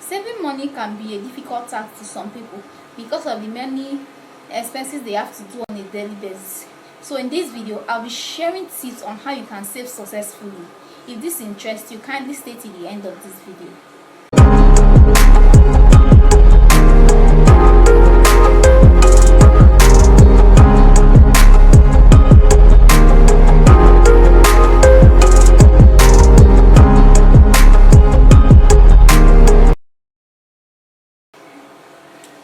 Saving money can be a difficult task to some people because of the many expenses they have to do on a daily basis. So in this video, I'll be sharing tips on how you can save successfully. If this interests you, kindly stay till the end of this video.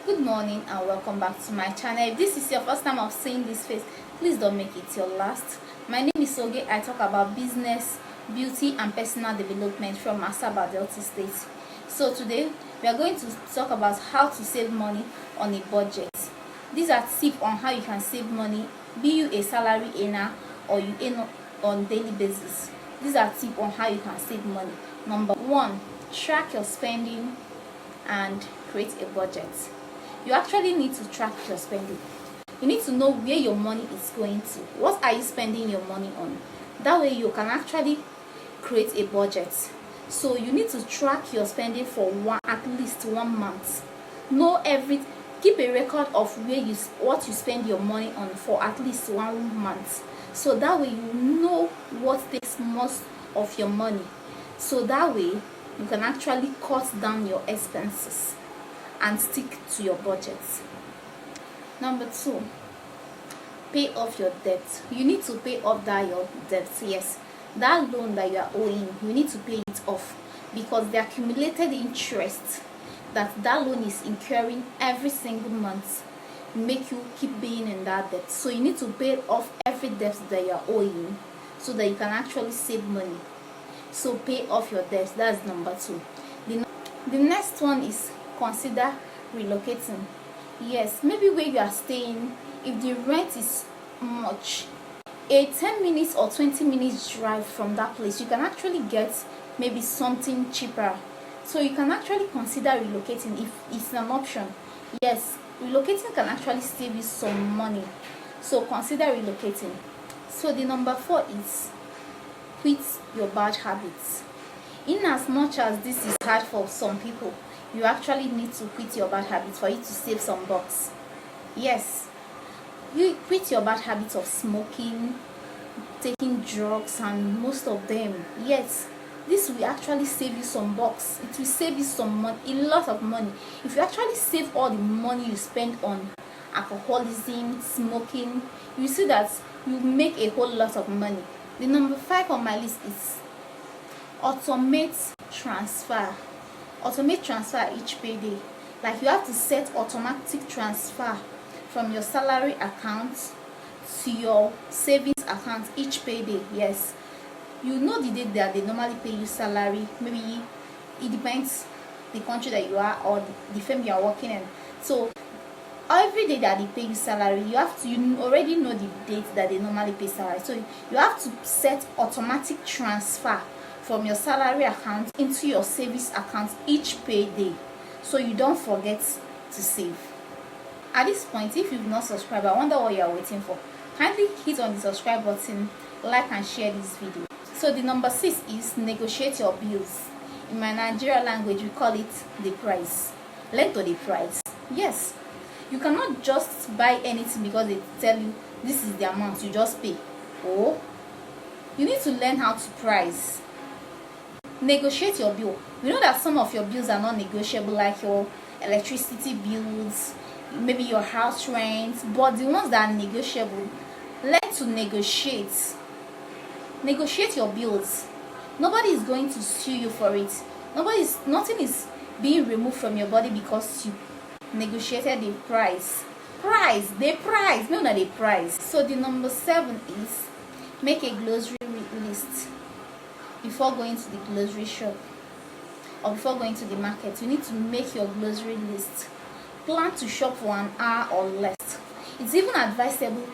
Good morning and welcome back to my channel. If this is your first time of seeing this face, please don't make it your last. My name is Oge. I talk about business, beauty and personal development from Asaba, Delta State. So today we are going to talk about how to save money on a budget. These are tips on how you can save money, be you a salary earner or you earn on daily basis. These are tips on how you can save money. Number one, track your spending and create a budget. You actually need to track your spending. You need to know where your money is going to. What are you spending your money on? That way you can actually create a budget. So you need to track your spending for at least 1 month. Keep a record of what you spend your money on for at least 1 month. So that way you know what takes most of your money. So that way you can actually cut down your expenses and stick to your budget. Number two, pay off your debt. You need to pay off your debt. Yes, that loan that you are owing, you need to pay it off because the accumulated interest that loan is incurring every single month make you keep being in that debt. So you need to pay off every debt that you are owing so that you can actually save money. So pay off your debt. That's number two. The next one is consider relocating. Yes, maybe where you are staying, if the rent is much, a 10 minutes or 20 minutes drive from that place, you can actually get maybe something cheaper. So you can actually consider relocating if it's an option. Yes, relocating can actually save you some money. So consider relocating. So the number four is quit your bad habits. In as much as this is hard for some people, you actually need to quit your bad habits for you to save some bucks. Yes, you quit your bad habits of smoking, taking drugs and most of them. Yes, this will actually save you some bucks. It will save you some money, a lot of money. If you actually save all the money you spend on alcoholism, smoking, you see that you make a whole lot of money. The number 5 on my list is automate transfer. Automate transfer each payday. Like you have to set automatic transfer from your salary account to your savings account each payday. Yes, you know the date that they normally pay you salary. Maybe it depends the country that you are or the firm you are working in. So every day that they pay you salary, you already know the date that they normally pay salary. So you have to set automatic transfer from your salary account into your savings account each payday, so you don't forget to save. At this point, if you've not subscribed, I wonder what you are waiting for. Kindly hit on the subscribe button, like and share this video. So the number 6 is negotiate your bills. In my Nigerian language, we call it the price. Learn to the price. Yes, you cannot just buy anything because they tell you this is the amount, you just pay. Oh, you need to learn how to price. Negotiate your bill. We know that some of your bills are not negotiable, like your electricity bills, maybe your house rent, but the ones that are negotiable, learn to negotiate. Negotiate your bills. Nobody is going to sue you for it. Nothing is being removed from your body because you negotiated the price. The price. So the number 7 is make a grocery list. Before going to the grocery shop or before going to the market, you need to make your grocery list. Plan to shop for an hour or less. It's even advisable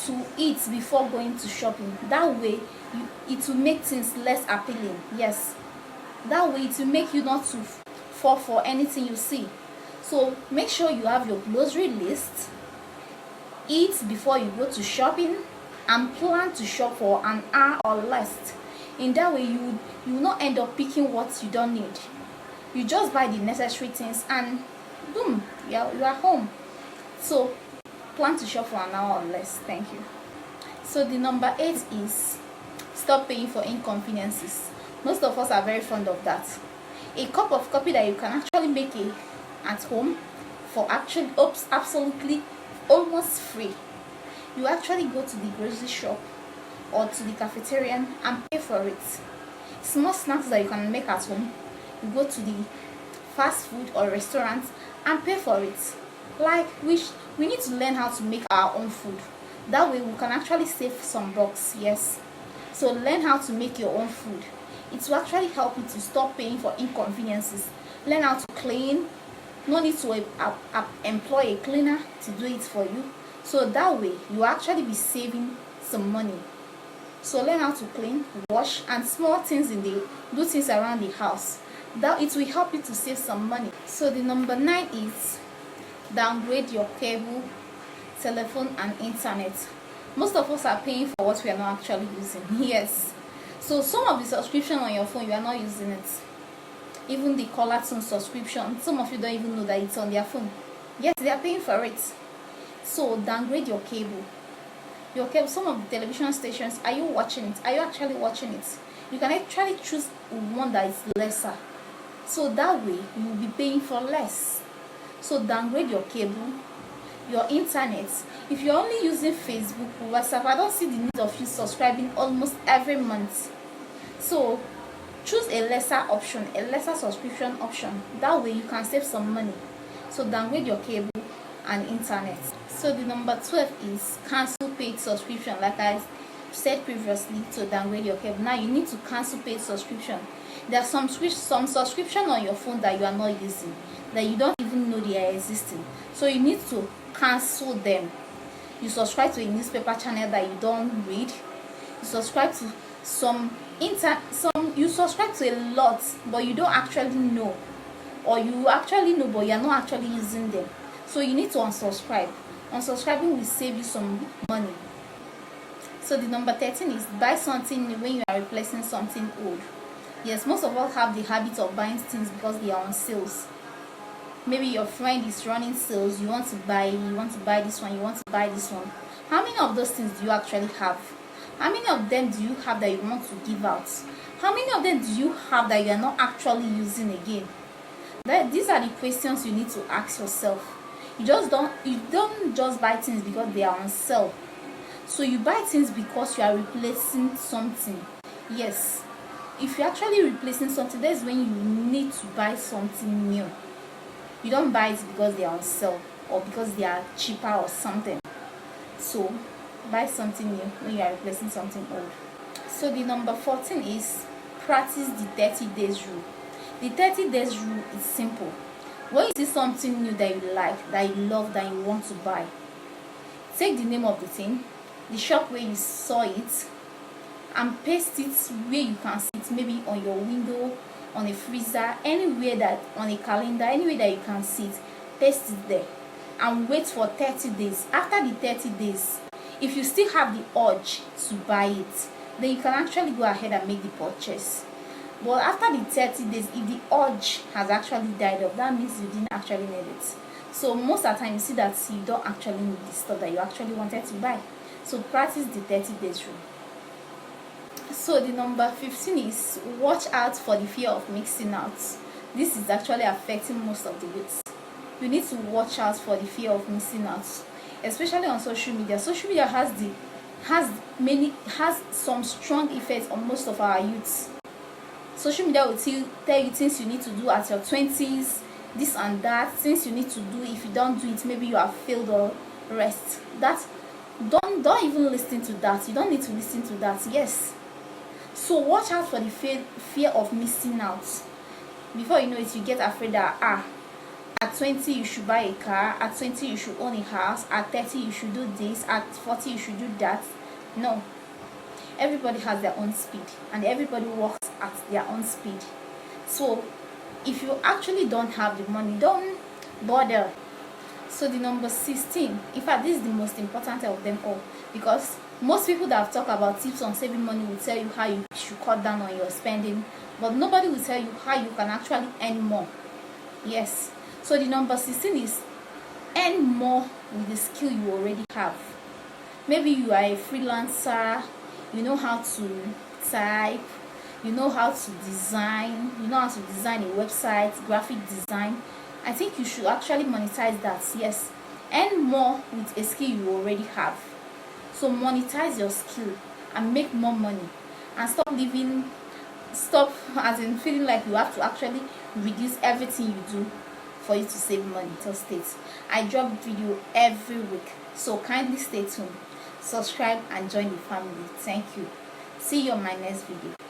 to eat before going to shopping. That way it will make things less appealing. Yes, that way it will make you not to fall for anything you see. So make sure you have your grocery list, eat before you go to shopping, and plan to shop for an hour or less. In that way you will not end up picking what you don't need. You just buy the necessary things and boom, you are home. So plan to shop for an hour or less. Thank you. So the number 8 is stop paying for inconveniences. Most of us are very fond of that. A cup of coffee that you can actually make at home for actually absolutely almost free. You actually go to the grocery shop or to the cafeteria and pay for it. Small snacks that you can make at home, you go to the fast food or restaurant and pay for it. Like we need to learn how to make our own food. That way we can actually save some bucks. Yes, so learn how to make your own food. It will actually help you to stop paying for inconveniences. Learn how to clean. No need to employ a cleaner to do it for you. So that way you will actually be saving some money. So learn how to clean, wash, and small things do things around the house. That it will help you to save some money. So the number 9 is downgrade your cable, telephone, and internet. Most of us are paying for what we are not actually using. Yes. So some of the subscription on your phone, you are not using it. Even the caller tune subscription, some of you don't even know that it's on their phone. Yes, they are paying for it. So downgrade your cable. Some of the television stations, are you watching it? Are you actually watching it? You can actually choose one that is lesser. So that way you will be paying for less. So downgrade your cable, your internet. If you're only using Facebook or WhatsApp, I don't see the need of you subscribing almost every month. So choose a lesser option, a lesser subscription option. That way you can save some money. So downgrade your cable and internet. So the number 12 is cancel paid subscription. Like I said previously, to downgrade your cable, now you need to cancel paid subscription. There are some subscription on your phone that you are not using, that you don't even know they are existing. So you need to cancel them. You subscribe to a newspaper channel that you don't read. You subscribe to you subscribe to a lot, but you don't actually know, or you actually know but you are not actually using them. So you need to unsubscribe. Unsubscribing will save you some money. So the number 13 is buy something new when you are replacing something old. Yes, most of us have the habit of buying things because they are on sales. Maybe your friend is running sales, you want to buy this one, you want to buy this one. How many of those things do you actually have? How many of them do you have that you want to give out? How many of them do you have that you are not actually using again? These are the questions you need to ask yourself. You don't just buy things because they are on sale. So you buy things because you are replacing something. Yes, if you're actually replacing something, that's when you need to buy something new. You don't buy it because they are on sale or because they are cheaper or something. So buy something new when you are replacing something old. So the number 14 is practice the 30 days rule. The 30 days rule is simple. When you see something new that you like, that you love, that you want to buy, take the name of the thing, the shop where you saw it, and paste it where you can see it, maybe on your window, on a freezer, anywhere that, on a calendar, anywhere that you can see it, paste it there and wait for 30 days. After the 30 days, if you still have the urge to buy it, then you can actually go ahead and make the purchase. But after the 30 days, if the urge has actually died off, that means you didn't actually need it. So most of the time you see that you don't actually need the stuff that you actually wanted to buy. So practice the 30 days rule. So the number 15 is watch out for the fear of mixing out. This is actually affecting most of the youths. You need to watch out for the fear of missing out, especially on social media. Social media has some strong effects on most of our youths. Social media will tell you things you need to do at your 20s, this and that, things you need to do. If you don't do it, maybe you have failed or rest. Don't even listen to that. You don't need to listen to that. Yes. So watch out for the fear of missing out. Before you know it, you get afraid that at 20 you should buy a car, at 20 you should own a house, at 30 you should do this, at 40 you should do that. No. Everybody has their own speed and everybody works at their own speed. So if you actually don't have the money, don't bother. So the number 16, in fact, this is the most important of them all, because most people that have talked about tips on saving money will tell you how you should cut down on your spending, but nobody will tell you how you can actually earn more. Yes, so the number 16 is earn more with the skill you already have. Maybe you are a freelancer, you know how to type, you know how to design, a website, graphic design. I think you should actually monetize that. Yes, earn more with a skill you already have. So monetize your skill and make more money, and stop as in feeling like you have to actually reduce everything you do for you to save money. Till states, I drop video every week, so kindly stay tuned, subscribe and join the family. Thank you. See you on my next video.